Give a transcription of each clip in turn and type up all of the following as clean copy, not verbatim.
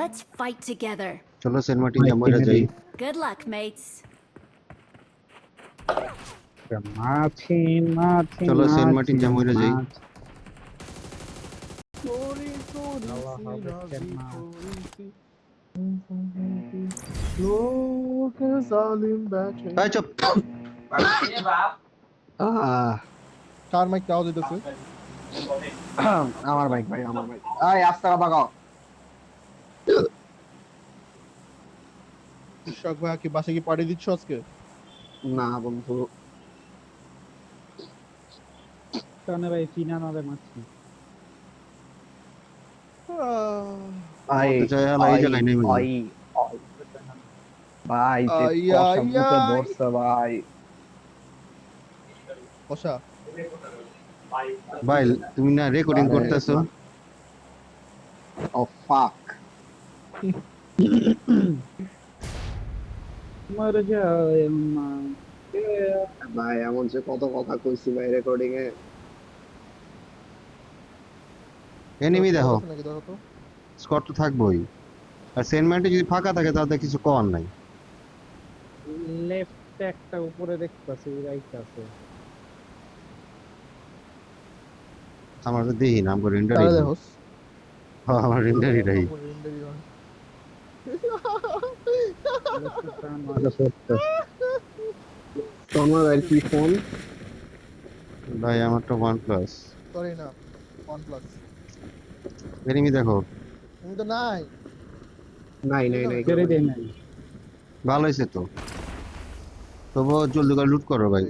Let's fight together. চলো Saint Martin যা মরে যাই। Good luck, mates. চলো সেন্ট মার্টিন যা মরে যাই। এই চুপ। কার মাইক আওয়াজ হইতেছে? আমার বাইক ভাই, আমার বাইক। এই আস্তে বাগাও। শখ ভাই কি বাসে কি পার্টি দিচ্ছ আজকে? না বন্ধু, কানে ভাই চিনা নালে মাছি। আই মরতে চাই আলা এই জায়গায় নেই আই আই ভাই যে কষা বর্ষা ভাই। বসা ভাই তুমি না রেকর্ডিং করতেছো? ও ফাক, মরে যায় মা। ভাই এমন যে কত কথা কইছি ভাই রেকর্ডিং এ। এনিমি দেখো, নাকি দেখো তো। স্কট তো থাকবোই। আর সেন্ট মার্টিন যদি ফাঁকা থাকে তাতে কিছু করার নাই। লেফট একটা উপরে দেখতাছি, রাইট আছে। আমার তো দেখি না, আমার রেন্ডারই তাহলে নাই। দেখো হ্যাঁ আমার রেন্ডারই নাই। তোমার আর কি ফোন? ভাই আমার তো OnePlus। সরি না OnePlus। এনিমি দেখো। তুমি তো নাই। নাই নাই নাই ছেড়ে দেই নাই। ভালো হয়েছে তো, তবুও জলদি করে লুট করো ভাই।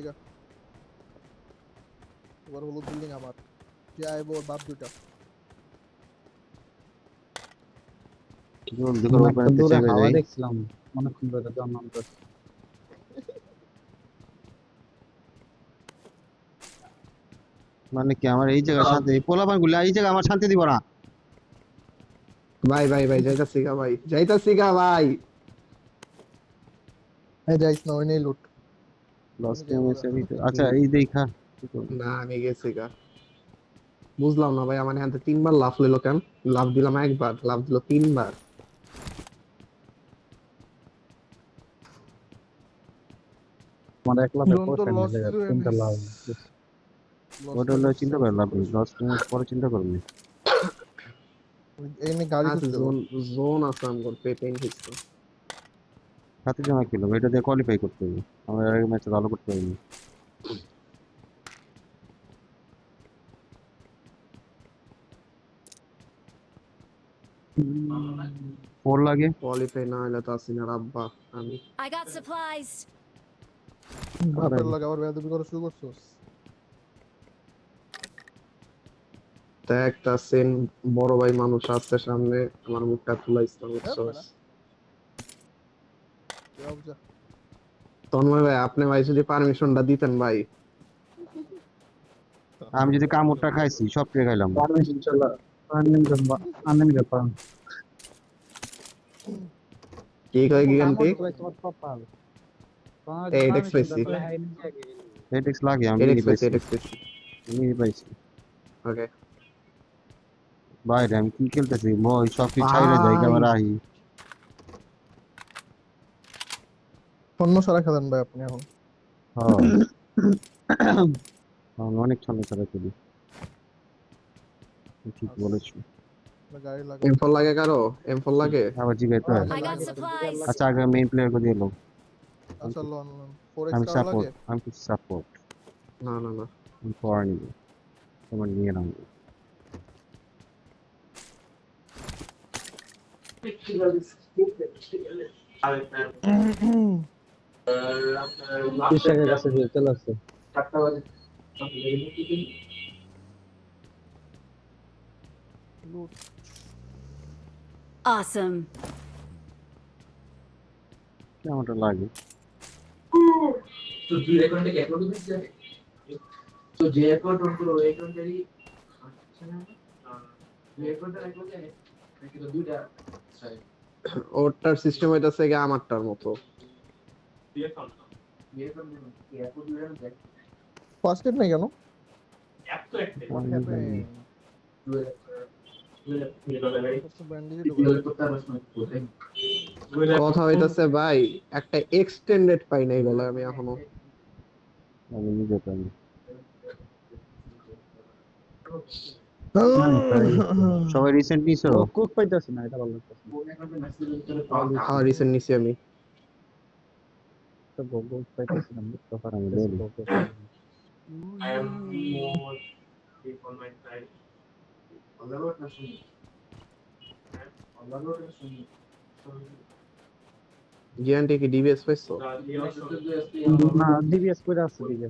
এবার হলুদ বিল্ডিং আমার, যে আইবো ওর বাপ দুটা। জলদি করে ওপেন করতে চাই হাওয়া ভাই। দেখছিলাম অনেকক্ষণ ধরে জন্মাম তো। মানে কি আমার এই জায়গা শান্তি, এই পোলাপান গুলা এই জায়গা আমার শান্তি দিব না। ভাই ভাই ভাই যাইতাছি গা ভাই, যাইতাছি গা ভাই। হ্যাঁ যাইস না ওই নেই লুট। লস গেম এসে আচ্ছা এই দেখা। না আমি গেছি গা। বুঝলাম না ভাই, আমার হাতে 3 বার লাফ লইলো কেন? লাফ দিলাম একবার, লাফ দিল 3 বার। আমার একলা তো দুরন্ত কোশ্চেন লস মিলে ছিল তিনটা লাভ। ওটা হলো চিন্তা করে লাভ নেই, লস গেম পরে চিন্তা করবি। এমনি গাড়ি আচ্ছা খুঁজতে জোন জোন আছে আমার পেটেন হিস্টো। সাথে জমা খেলো এটা দিয়ে কোয়ালিফাই করতে হবে, আমরা এর ম্যাচে ভালো করতে পারিনি। ফোর লাগে কোয়ালিফাই না হলে তো আসিনার আব্বা আমি। I got supplies. বাপের লাগে আবার বেয়াদবি করা শুরু করছস। তা একটা সেন বড় ভাই মানুষ আছে সামনে, আমার মুখটা খুলাইছিলাম বুঝছস। তন্ময় ভাই আপনি ভাই যদি পারমিশনটা দিতেন ভাই। আমি যদি কামড়টা খাইছি সব পেয়ে গেলাম। পারমিশন চলো আনলিমিটেড পান। কি কয় গিগান্টি? তোমার কপাল। এইট এক্সপ্রেসিভ এটেক্স লাগে আমি এইট নিয়ে পাইছি, এক্সপ্রেসিভ নিয়ে পাইছি। ওকে বাইরে আমি কি খেলতেছি মই সব কিছু ছাইরে যাই ক্যামেরা আহি। অন্য সারা খেলেন ভাই আপনি এখন। হ্যাঁ আমি অনেক ছন্দ ছাড়া খেলি। ঠিক বলেছো। গাড়ি লাগে। M4 লাগে কারো? M4 লাগে? আবার জিগাইতে হয়। I got supplies. আচ্ছা আগে মেইন প্লেয়ার করে দিলো। আচ্ছা লোন 4x আমি কার সাপোর্ট, লাগে? আমি কিছু সাপোর্ট না না না আমি পড়া নিব, তোমার নিয়ে নাও। কৃষকের কাছে দিয়ে চলে আসছে। Awesome. কেমনটা লাগে? तो जी अकाउंट के अकाउंट में जाए तो जे अकाउंट उनको अकाउंट जरी अच्छा ना जे अकाउंट अकाउंट है लेकिन तो দুইটা চাই ওটার সিস্টেম হইতাছে কি আমারটার মতো। যে अकाउंट কি অ্যাকাউন্ট দুইটা না দেখ ফার্স্ট এড নাই কেন? এক তো একটা What happened? ব্যান্ডেজে Igual cortar las manos. কথা হইতাছে ভাই, একটা এক্সটেন্ডেড পাই নাই বলে আমি এখনো। আমি নিজে পাইনি। সবাই রিসেন্ট নিছো? কুক পাইতেছি না, এটা ভালো লাগতেছে না। হ্যাঁ রিসেন্ট নিছি আমি। তো কুক পাইতেছি না, বুঝতে পারছি আমি না। ready। I am more deep on my side. On the road, Nasumi. On the road, Nasumi. জিয়ানটি কি ডিবিএস পাইছো? না, ডিবিএস করে আছে দিকে।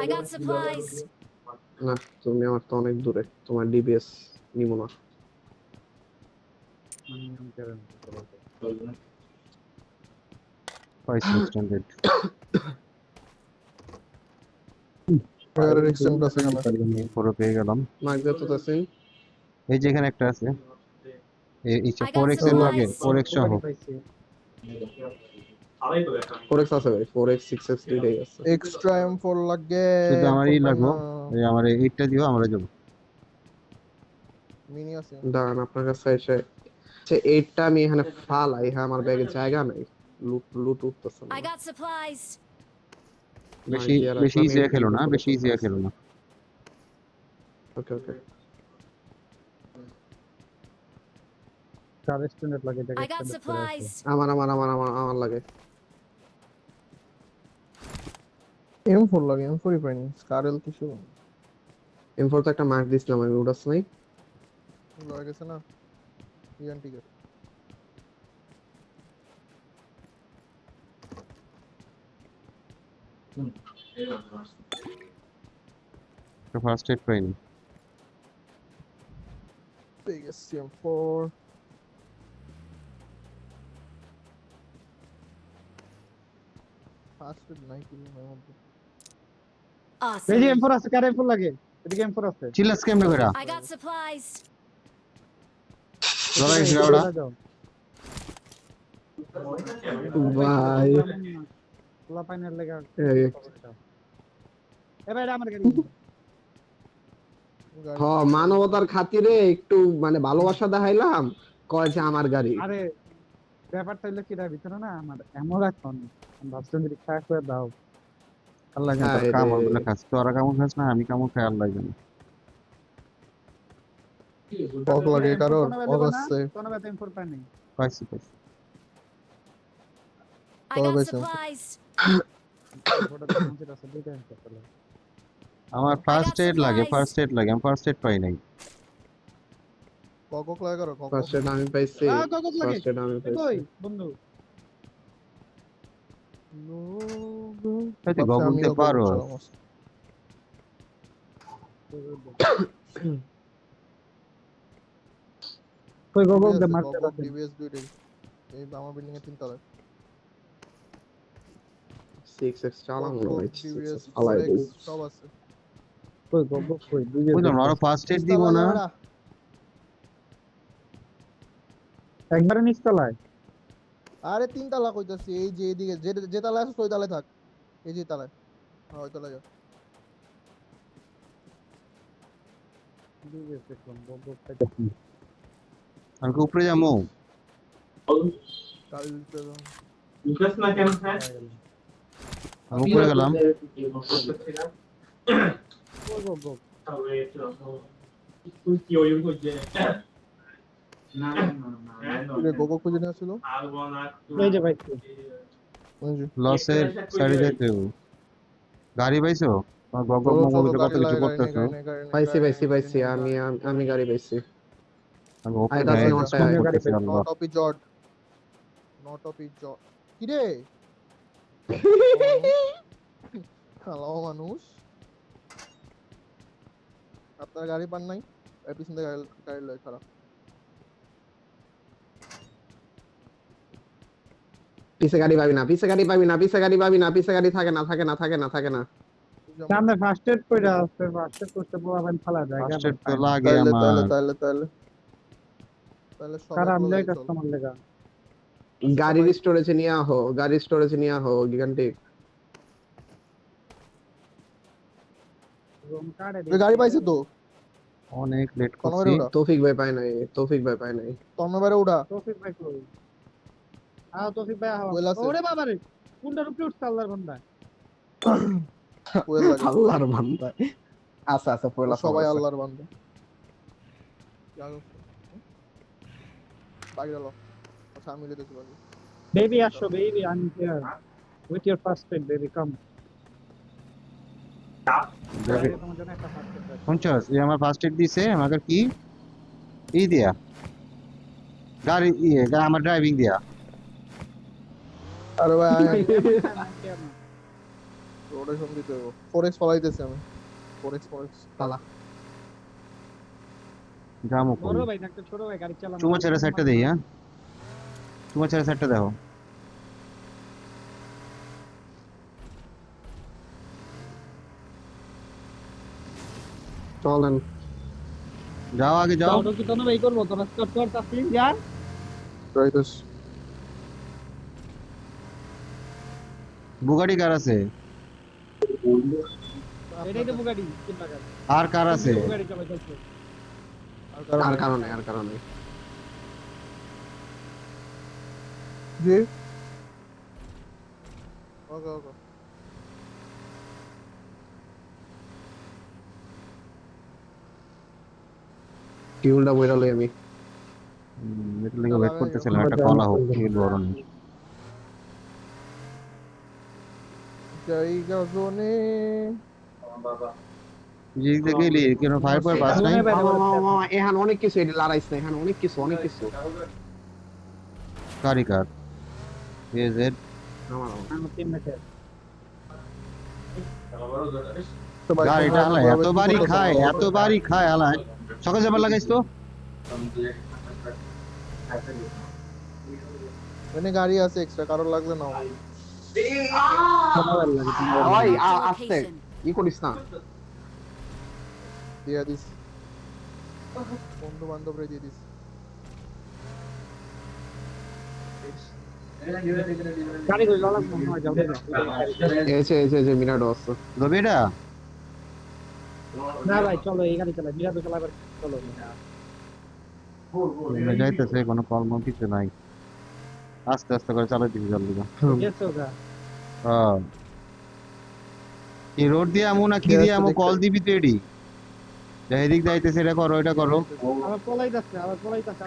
I got supplies. না, তুমি আমার তো অনেক দূরে, তোমার ডিবিএস নিব না। আমি কেন পাইছি এক্সটেন্ডেড। ফায়ারের এক্সটেন্ড আছে এখানে। পুরো পেয়ে গেলাম। মার্ক দে তো তাসিন। এই যে এখানে একটা আছে। এই I got 4x এর লাগে, supplies. 4x সহ। পাইছি? 4x আছে ভাই, 4x 6x দুইটাই আছে। এক্সট্রা M4 লাগে। শুধু আমারই লাগবো। এই আমার এইটা দিও, আমরা যাব। মিনি আছে। দাঁড়ান আপনার কাছে এসে এইটা আমি এখানে ফালাই, হ্যাঁ আমার ব্যাগে জায়গা নাই, লুট উঠতেছে না। I got supplies. বেশি ইজিয়া খেলো না, বেশি ইজিয়া খেলো না। ওকে ওকে। চার স্ট্যান্ডার্ড লাগে, এটা I got supplies. আমার লাগে। M4 লাগে, M4 ই পাইনি। স্কারেল কিছু M4 তো একটা মার্ক দিছিলাম আমি, উড়াস নাই। লয়ে গেছে না। ইএনটি কে। ফার্স্ট এড পাইনি। পেয়ে গেছি M4। ফার্স্ট এড নাই কি এর মধ্যে। Awesome. এই যে M4 আছে, কার M4 লাগে? এদিকে M4 আছে। চিল্লাস কেমনে কইরা? I got supplies. লড়াই গেছে ওটা। ভাই পোলা পাইনের লাগা। এই এ ভাই, এটা আমার গাড়ি। হ্যাঁ, মানবতার খাতিরে একটু মানে ভালোবাসা দেখাইলাম, কয় যে আমার গাড়ি। আরে ব্যাপারটা হইলো কি, এটার ভিতরে না আমার এমন এখন আমি ভাবছিলাম যদি খারাপ করে দাও। আল্লাহ জানে তোর কাম হবে খাস। তোরা কামড় খাস না, আমি কামড় খাই আল্লাহ জানে। পক লাগে কারণ অবশ্যই কোন ব্যাপারে M4 পাই নাই। পাইছি। I got Always supplies. Photo তো মঞ্চে আছে, দুইটা M4 চলে। আমার ফার্স্ট এড লাগে, supplies. আমি ফার্স্ট এড পাই নাই। কক লাগে করো কক। ফার্স্ট এড আমি পাইছি, কাগজ লাগে। ফার্স্ট এড আমি কই পাইছি। বন্ধু? তুই গগল দিতে পারো। কই গগল দে মারতে কক পারছি। ডিভিএস দুইটাই। এই আমার বিল্ডিং এর 3 তলায়। 6x চালাম না ভাই, ডিভিএস আলাই দেই। সব আছে। কই গগল কই? দুইজন বুঝলাম না, ফার্স্ট এড দিব না। একবারে নিচতলায়। আরে 3 তলা কইতাছি, এই যে এদিকে যে তলায় আছে ওই তলায় থাক। এই যে তলায়। হ্যাঁ ওই তলায় যা। দুইজন দেখলাম গগল পাইতাছি। আমি কি উপরে যাবো? কাল Lucas na can have. আমি উপরে গেলাম। কই গগল? রে গোগো খুঁজে নিয়ে আসছিল। এই যে ভাই ওই যে লসের সাইডে যাইতে হবে। গাড়ি পাইছো? গগল মোবাইলে কত কিছু করতেছো। পাইছি আমি গাড়ি পাইছি। আমি উপরে আইতা আছে, যাই, নটা সব গাড়ি করতেছি আল্লাহ। নট অফ জর্ড। নট অফ জর্ড। কি রে? হ্যালো মানুষ। আপনার গাড়ি পান নাই? এই পিছনে গাড়ি লয় খারাপ। পিছে গাড়ি পাবি না, পিছে গাড়ি থাকে না। সামনে ফার্স্ট এড কইরা আছে, ফার্স্ট এড করতে পোলাবেন ফালা যায়। ফার্স্ট এড তো লাগে তাহলে আমার। তাহলে সব খারাপ একলা লয় যাইতে হবে। কাস্টমার লাগা। গাড়ির স্টোরেজে নিয়ে আহো গিগান্টিক। রুম কার্ডে গাড়ি পাইছে তো। অনেক লেট তন্ময়ের করছি উড়া তৌফিক ভাই পায় নাই তন্ময়ের উড়া তৌফিক ভাই কই তৌফিক ভাই কোয়েল আছে। ওরে বাবা রে কোনটার উপরে উঠছে আল্লাহর বান্দা কোয়েল লাগে আল্লাহর বান্দা আচ্ছা পয়লা সবাই আল্লাহর বান্দা বাকি গেল আচ্ছা আমি লিখেছি বাকি বেবি আসো baby I am here with your first aid baby come তোমার জন্য একটা ফার্স্ট এড শুনছস এই আমার ফার্স্ট এড দিছে আমাকে কি এই দিয়া গাড়ি আমার ড্রাইভিং দিয়া আরে ভাই আছে রোটেশন দিতে হবে ফরেক্স ফলাইতেছি আমি ফরেক্স পালা জামো বড় ভাই না একটা ছোট ভাই গাড়ি চালানো চুমো ছেড়ে সাইডটা দেই হ্যাঁ চুমো ছেড়ে সাইডটা দেখো চলেন যাও আগে যাও অটো কি তোমরা এই করবো তোমরা স্টার্ট কর তাসলিম यार রাইটস বুগাটি কার আছে এটাই তো বুগাড়ি তিন টাকা আর কার আছে বুগাড়ি চলে যাচ্ছে আর কারণে জি ওকে ওকে টিউলটা বইরা লই আমি এটা লাগে ওয়েট করতেছিলাম একটা কলা হোক কি বড় নেই জায়গা জোনে জিতে গেলি কেন ফায়ার পর বাস নাই মামা এখানে অনেক কিছু এটা লড়াইছ না এখানে অনেক কিছু গাড়ি কার এজেড আমার আমার তিন মিনিট গাড়িটা আলা এত বাড়ি খায় আলা সকাল যাবার লাগাইছ তো মানে গাড়ি আছে এক্সট্রা কারোর লাগলে নাও ওই Marked a আস্তে location. ই করিস না দিয়ে দিস বন্ধু বান্ধবরে দিয়ে দিস গাড়ি কই ললাস না যাও এসে মিনাটো আছে গবেটা না ভাই চলো এই গাড়ি চালাই বিরাট চালাবার চলো যাইতেছে কোনো কর্ম কিছু নাই আস্তে আস্তে করে চালাই দিবি জলদি গেছো গা হ্যাঁ এই রোড দিয়ে আমু না কি দিয়ে আমু কল দিবি তো এডি এদিক যাইতেছে এটা করো আবার পলাই যাচ্ছে আবার পলাই যাচ্ছে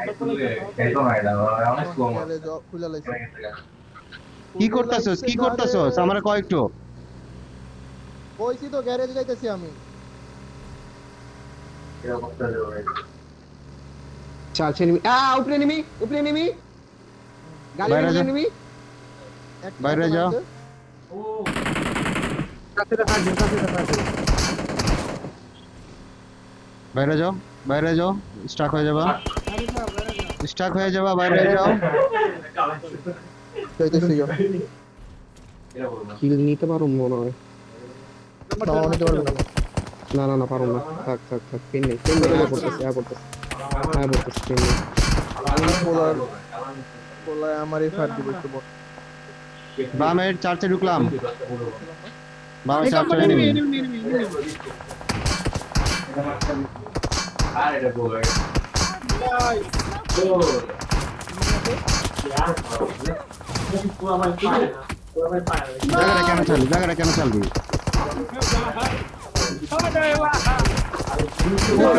খুলে লাইছে কি করতেছস আমরা কয়েকটু কইছি তো গ্যারেজে যাইতেছি আমি চারছে নিমি উপরে নিমি গাড়ি বাইরে যা। নিমি একটা বাইরে যাও। আছে। কাছে থাকবে বাইরে যাও স্টাক হয়ে যাবা বাইরে যাও যাইতেছি গো। কিল নিতে পারো মনে হয় নাও নিতে পারবে না না পারো না থাক পেন নেই করতেছে পেন নেই বলায় আমারই ফাট দিবে একটু বড় বামের চার্চে ঢুকলাম বামের চার্চে এনিমি জায়গাটা কেন চালবি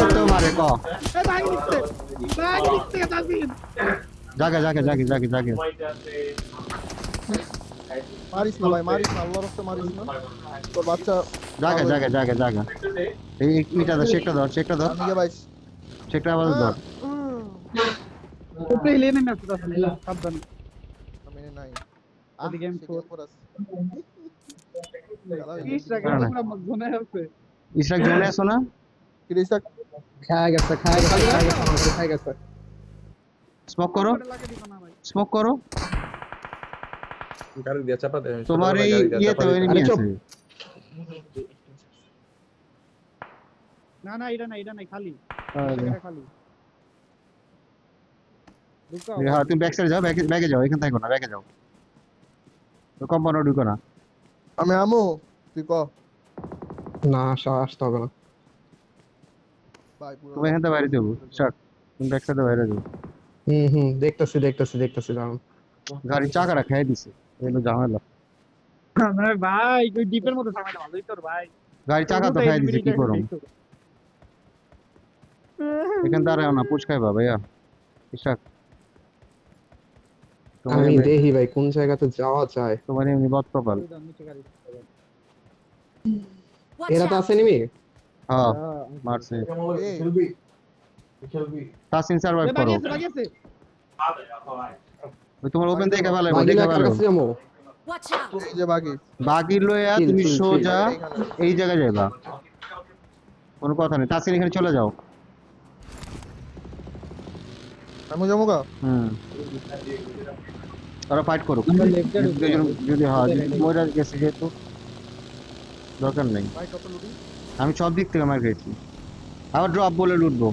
তো মারে ক জাগে মারিস না ভাই মারিস না আল্লাহর রাস্তা মারিস না তোর বাচ্চা জাগে এই ইটা ধর শেকটা ধর আমি কে ভাই শেকটা আবার ধর উপরে লেনে আছে তাসলিম সাবধান আমি নাই ওদিকে আমি সেকেন্ড উপর আছে ইস জায়গা পুরো মনে হচ্ছে ইসরাক জেনে আসো না ক্রিসা খায় গেছে স্মোক করো লাগে দিবা না ভাই গাড়ি দিয়ে চাপা দে তোমার এই ইয়েতে এনিমি আরে চুপ। আছে না এটা নাই খালি এটা খালি ঢুকাও হ্যাঁ তুমি ব্যাক সাইডে যাও ব্যাগে যাও এখানে থাকো না ব্যাগে যাও তো কম্পাউন্ডে ঢুকো না আমি আমু তুই ক না আসতে হবে না ভাই পুরো তুমি এখান থেকে বাইরে যাবো শাক, তুমি একসাথে বাইরে যাবো। দেখতেছি দেখতেছি দেখতেছি দাঁড়ান। গাড়ির চাকাটা খেয়ে দিছে, এগুলো ঝামেলা। মানে ভাই তুই ডিপের মতো থামাইলে ভালোই তোর ভাই। গাড়ির চাকা তো খেয়ে দিছে, কি করুম? এখান দাঁড়াও না, পুচ খাইবা ভাইয়া। শাক, তোমার আমি এমনি- দেখি ভাই কোন জায়গাতে যাওয়া যায়। তোমার এমনি বদ কপাল। Watch এরা তো out! আছে নিমি। হ্যাঁ মারছে। এই, খেলবি খেলবি তাসিন সার্ভাইভ করো, ওই তোমার ওপেন দেখে ভালো বাগিলা দেখে কার ভালো। কাছে যাবো? Watch out! এই যে বাকি বাকি লইয়া Chill, তুমি chill, chill. সোজা এইখানে। এই জায়গায় যাইবা, কোনো কথা নেই। তাসিন এখানে চলে যাও। আমি যাবো গা তারা ফাইট করুক। আমরা left এ ঢুকবো। যদি হয়, যদি মরে গেছে যেহেতু দরকার নেই। ভাই কত লুটি আমি সব দিক থেকে মার খেয়েছি, আবার ড্রপ বলে লুটবো।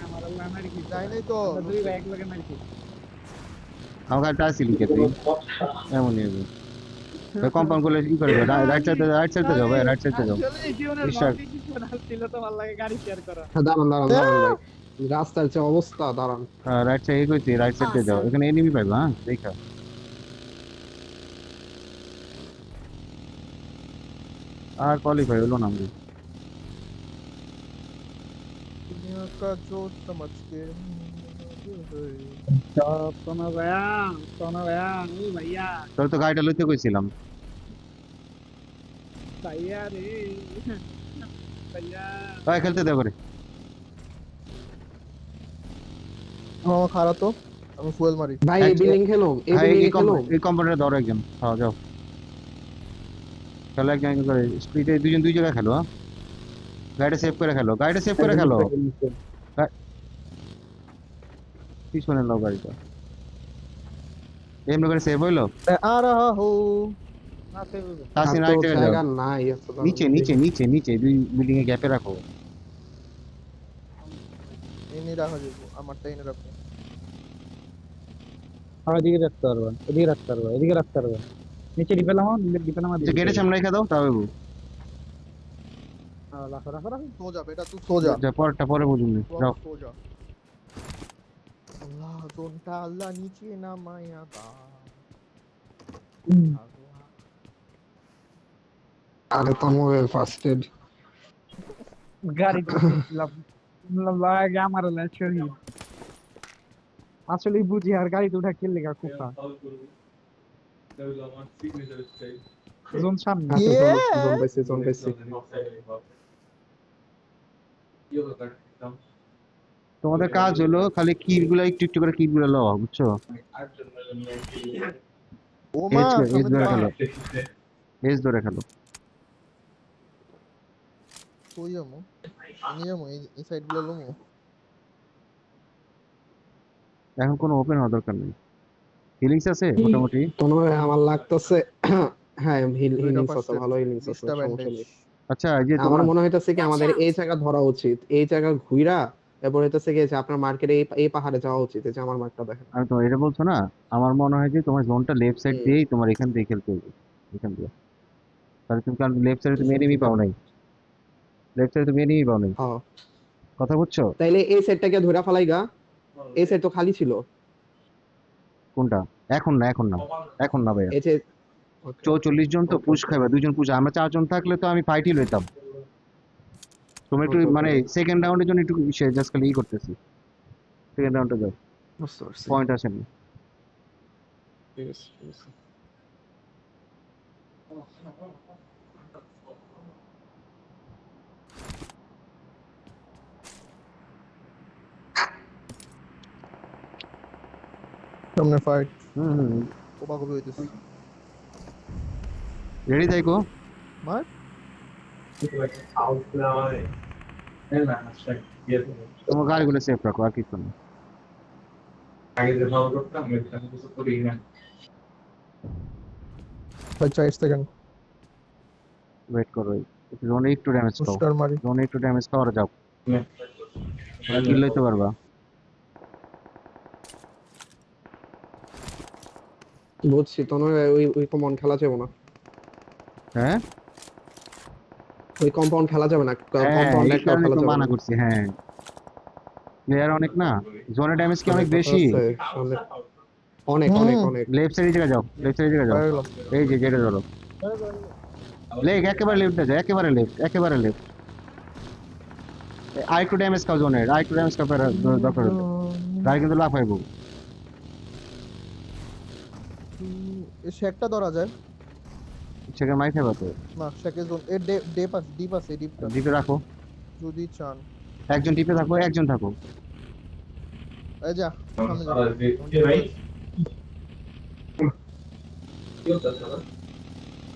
আমার আল্লাহ মারি কি যাই নাই তো আমরা দুই ভাই এক লগে মারি কি আমার কাছে টাসিল খেতে এমনই হবে। কম্পাউন্ড করলে কি করবে? রাইট সাইডে যাও ভাই, রাইট সাইডে যাও। আসলে এই জীবনের বিশ্বাস। লং ডিসিশন ছিল তো ভালো লাগে গাড়ি শেয়ার করা। দাঁড়ান দাঁড়ান দাঁড়ান ভাই, রাস্তার যে অবস্থা, দাঁড়ান। রাইট সাইড এগোইতে, রাইট সাইডে যাও, এখানে এনিমি পাইবা। হ্যাঁ দেখা, আর কোয়ালিফাই হলো না আমাদের। दुनिया का जो समझ के সব শোনো ভাইয়া ও ভাইয়া তোর তো গাড়িটা লইতে কইছিলাম। ভাইয়া রে ভাইয়া ভাই খেলতে দে করে। हाँ खा रहा तो আমি ফুয়েল মারি ভাই এই বিল্ডিং খেলো, এই হ্যাঁ বিল্ডিং খেলো। এই কম্পাউন্ডারে ধরো একজন। হ্যাঁ যাও, খেলো একজন একজন করে স্পিডে, দুজন দুই জায়গায় খেলো। হ্যাঁ গাড়িটা সেভ করে খেলো, গাড়িটা সেভ করে খেলো। পিছনে নাও গাড়িটা, এমনি করে সেভ হইলো। मैं आ रहा हूँ না সে বুঝো তাসিন আর রাইট তো সাইডে জায়গা যাও, নাই এত দাঁড়ান। নিচে নিচে নিচে নিচে দুই বিল্ডিং এর গ্যাপে রাখো। এনে রাখা যাবো আমারটা এনে রাখো আর এদিকে রাখতে পারবা, এদিকে রাখতে পারবা, এদিকে রাখতে পারবা। নিচে ডিপেলাম গেটের সামনে রেখে দাও, তাও হইবো। রাখো রাখো রাখো। सो जा बेटा तू सो जा যা পরেরটা পরে বুঝুন। तू যাও, अब सो जा अल्लाह जोनटा अल्लाह नीचे ना माया दा আরে তোমার ফার্স্ট এড গাড়ি লাগে আমার লেচরি আসলে বুঝি আর গাড়ি তো উঠা খেললে গা কুফা জোন সামনে জোন পাইছি জোন পাইছি। তোমাদের কাজ হলো খালি কিল গুলা একটু একটু করে কিল গুলা লও, বুঝছো? ओ मां এজ ধরে খেলো, এজ ধরে খেলো। সই যাবো নিয়ে যাবো এই সাইড গুলো লমো এখন কোনো ওপেন হওয়ার দরকার নেই। হিলিংস আছে মোটামুটি। তোমার আমার লাগতেছে হ্যাঁ হিলিংস আছে, ভালো হিলিংস আছে, বিস্টা সমস্যা ব্যান্ডেজ নেই। আচ্ছা এই যে আমার তোমার মনে হইতাছে কি আমাদের এই জায়গা ধরা উচিত, এই জায়গা ঘুইরা এরপর হইতাছে কি যে আপনার মার্কেটে এই পাহাড়ে যাওয়া উচিত। এই যে আমার মার্কটা দেখেন। আমি তোমার এটা বলছো না, আমার মনে হয় যে তোমার জোনটা লেফট সাইড দিয়েই তোমার এখান দিয়ে খেলতে হবে, এখান দিয়ে। তাহলে তুমি, কারণ লেফট সাইডে তুমি এনিমি পাও নাই, লেফট সাইডে তুমি এনিমি পাও নাই, হ্যাঁ কথা বুঝছো? তাইলে এই সেটটাকে ধরে ফেলাই গা, এই সেট তো খালি ছিল। কোনটা? এখন না এখন না এখন না ভাইয়া, এই যে 44 জন তো পুশ খাইবা, দুজন পুশ, আমরা 4 জন থাকলে তো আমি ফাইটই লইতাম। তুমি একটু মানে সেকেন্ড রাউন্ডের জন্য একটু জাস্ট খালি করতেছি, সেকেন্ড রাউন্ডে যাও, বুঝতে পারছি। পয়েন্ট আসেনি। ঠিক আছে, ঠিক আছে। সামনে ফাইট হুম কোপা কোপি হইতেছে রেডি থাকো। মার তোমার গাড়িগুলো সেফ রাখো, আর কিছু না। ভাই 4 সেকেন্ড ওয়েট করো, জোনে একটু ড্যামেজ খাও, বুস্টার মারি জোনে একটু ড্যামেজ খাওয়ার যাও, কিল লইতে পারবা। বুঝছি, তোমার ওই ওই তো মন খেলা যাবো না। হ্যাঁ ওই কম্পাউন্ড খেলা যাবে না, হ্যাঁ কম্পাউন্ড এই একটাও কারণে খেলা তো যাবে মানা না। করছি। হ্যাঁ প্লেয়ার অনেক না, জোনের ড্যামেজ কি অনেক বেশি। সামনে অনেক অনেক অনেক। লেফট সাইডে জায়গা যাও, লেফট সাইডে জায়গা যাও। বাইরে গেলাম। এই যে যেটা ধরো লেগ, একেবারে লেফটে যাও, একেবারে লেফট, একেবারে লেফট। আরেকটু ড্যামেজ খাও জোনের, আরেকটু ড্যামেজ খাও দরকার হলে। গাড়ি কিন্তু লাফাইবো। এই শেকটা ধরা যায় সেখানে মাই খাইবা তো। না, শেকের জোন এ ডিপ আছে এই ডিপটা ডিপে রাখো, যদি চান। একজন ডিপে থাকো, একজন থাকো। এই যা সামনে যা।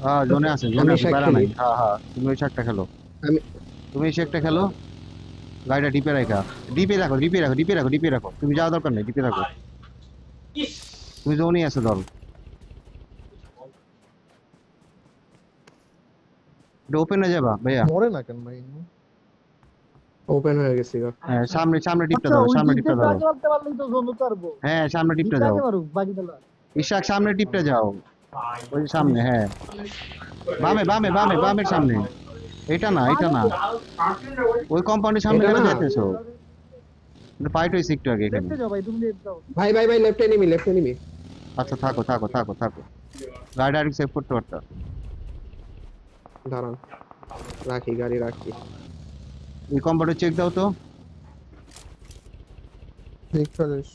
হ্যাঁ জোনে আছে, জোনে আমি আছে, শেক প্যারা খেলি। নাই। হ্যাঁ হ্যাঁ তুমি ওই শেকটা খেলো, আমি- তুমি এই শেকটা খেলো। গাড়িটা ডিপে রাখা, ডিপে রাখো, ডিপে রাখো, ডিপে রাখো, ডিপে রাখো। তুমি যাওয়া দরকার নেই, ডিপে রাখো। তুমি জোনই আছে ধরো। এটা ওপেনে যাবা ভাইয়া। মরে না কেন ভাই? ওপেন হয়ে গেছে গা। হ্যাঁ সামনে, সামনে টিপটা ধরো, সামনে টিপটা ধরো। মারতে পারলেই তো জন্য পারবো। হ্যাঁ সামনে টিপটা যাও, মারুক বাকি দলা। ইশাক সামনে টিপটা যাও। ওই সামনে, হ্যাঁ বামে বামে বামে বামের সামনে। এটা না, এটা না, ওই কম্পাউন্ডের সামনে এটা কেন না। যাইতেছো? ফাইট হয়েছে একটু আগে এখানে। দেখতে যাও ভাই, তুমি লেট যাও। ভাই ভাই ভাই, লেফট এনিমি, লেফট এনিমি। আচ্ছা থাকো থাকো থাকো থাকো, গাড়িটা আরেকটু সেভ করতে পারতা। দাঁড়ান, রাখি গাড়ি রাখি। ওই কম্পাউন্ডে চেক দাও তো। দেখা যাস।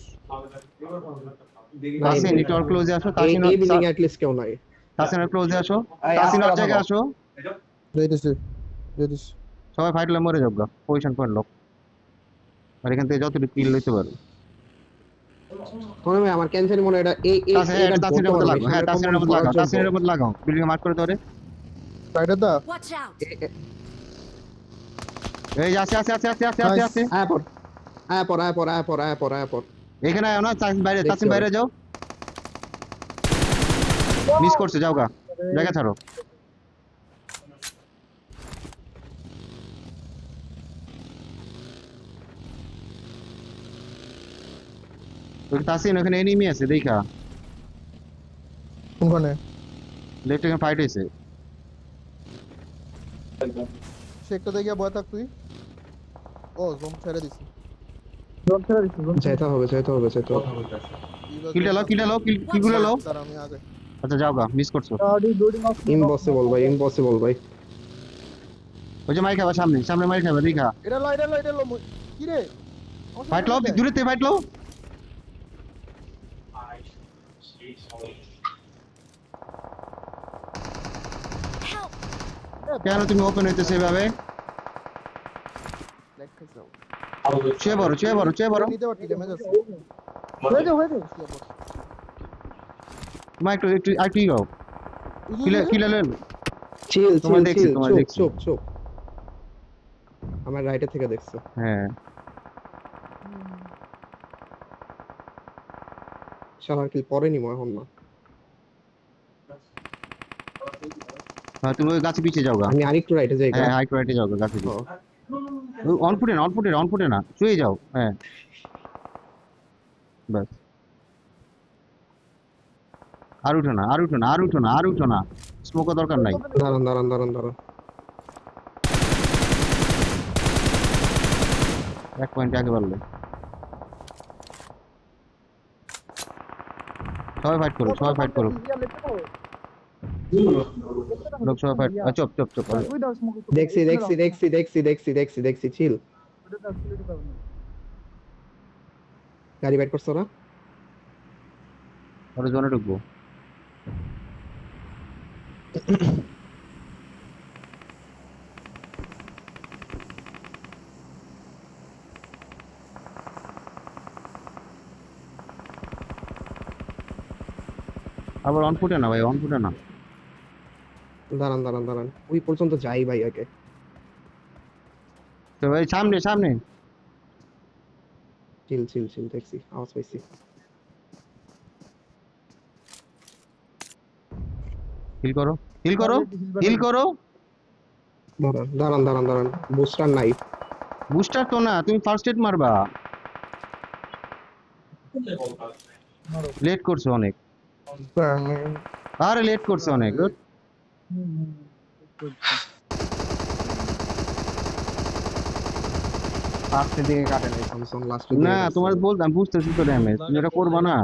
তাসিন একটু আর ক্লোজে আসো, তাসিন এই বিল্ডিং এ অ্যাটলিস্ট কেউ নাই। তাসিনের ক্লোজে আসো, তাসিনের জায়গায় আসো। যাইতেছে যাইতেছে। সবাই ফাইট হলে মরে যাবো, পজিশন পয়েন্ট লোক। আর এখান থেকে যতটুকু কিল লইতে পারো। মনে হয় আমার ক্যান্সার মনে হয় এটা এই এই এটা তাসিনের মধ্যে লাগাও, হ্যাঁ তাসিনের মধ্যে লাগাও, তাসিনের এরকম মধ্যে লাগাও, বিল্ডিং মার্ক করে ধরে। সাইডে দা Watch out! এই যে আছে আছে আছে আছে আছে আছে আছে। আয়াপর আয়াপর আয়াপর আয়াপর আয়াপর আয়াপর। এখানে আয় না, তাসিন বাইরে, দেখছি তাসিন বাইরে যাও। মিস করছে, যাও গা, জায়গা ছাড়ো। ওই তাসিন ওখানে এনিমি আছে দেখা, কোনখানে? লেফট এখানে ফাইট হয়েছে। শেকটা দেখে বয় থাক তুই। ও জোন ছেড়ে দিছি। জোন ছেড়ে দিছি, জোন যাইতে হবে যাইতে হবে যাইতে হবে। কিলটা লাও, কিলটা লাও, কিলগুলো লাও। তার আমি আগে। আচ্ছা যাও গা, মিস করছো। Already loading of. ইম্পসিবল ভাই, ইম্পসিবল ভাই। ওই যে মাই খাবা সামনে, সামনে মাই খাবা দেখা। এটা লো এটা লো এটা লো। কি রে? ফাইট লাও, দূরে তে ফাইট লাও। Help! কেন তুমি ওপেন হইতেছে এভাবে? লেগ খাইছাও। ছুঁয়ে বড়, ছুঁয়ে বড়, ছুঁয়ে বড়। নিতে পারতি ড্যামেজ আছে। হয়ে যাও, হয়ে যাও। তোমার একটু একটু একটু গাও, কিলে কিলে লেন। চিল তোমার চিল দেখছি, চিল, তোমার চুপ দেখছি। চুপ চুপ। আমার রাইটে থেকে দেখছো। হ্যাঁ শালার কিল পরে নিমো এখন না। হ্যাঁ, তুমি ওই গাছে পিছিয়ে যাও গা। আমি আরেকটু রাইটে যাই গা। হ্যাঁ হাই কোয়ালিটি যাও গা গাছে পিছিয়ে। অন ফুটে না, অন ফুটে না, অন ফুটে না, শুয়ে যাও। হ্যাঁ বাস, আর উঠো না, আর উঠো না, আর উঠো না, আর উঠো না। স্মোকও দরকার নাই। দাঁড়ান দাঁড়ান দাঁড়ান দাঁড়ান। এক পয়েন্ট আগে বাড়লে। সবাই ফাইট করো, সবাই ফাইট করো, লোক সবাই ফাইট। চুপ চুপ চুপ। ওই দাও স্মোক। দেখছি দেখছি দেখছি দেখছি দেখছি দেখছি দেখছি চিল। ওটা দাও, ওটা দাও। গাড়ি বাইট করছো না? ওরা জোনে ঢুকবো। আবার অন ফুটে না ভাই, অন ফুটে না। দাঁড়ান দাঁড়ান দাঁড়ান, ওই পর্যন্ত যাই ভাই আগে। তো ভাই সামনে সামনে। চিল চিল চিল, দেখছি আওয়াজ পাইছি। হিল করো, হিল করো, হিল করো। দাঁড়ান দাঁড়ান দাঁড়ান দাঁড়ান, বুস্টার নাই। বুস্টার তো না, তুমি ফার্স্ট এড মারবা। লেট করছো অনেক, আরে লেট করছো অনেক। লাস্টের দিকে কাটে নাই থমসন লাস্টের না দিকে তোমার বলতাম বুঝতেছি তো ড্যামেজ তুমি এটা করবা না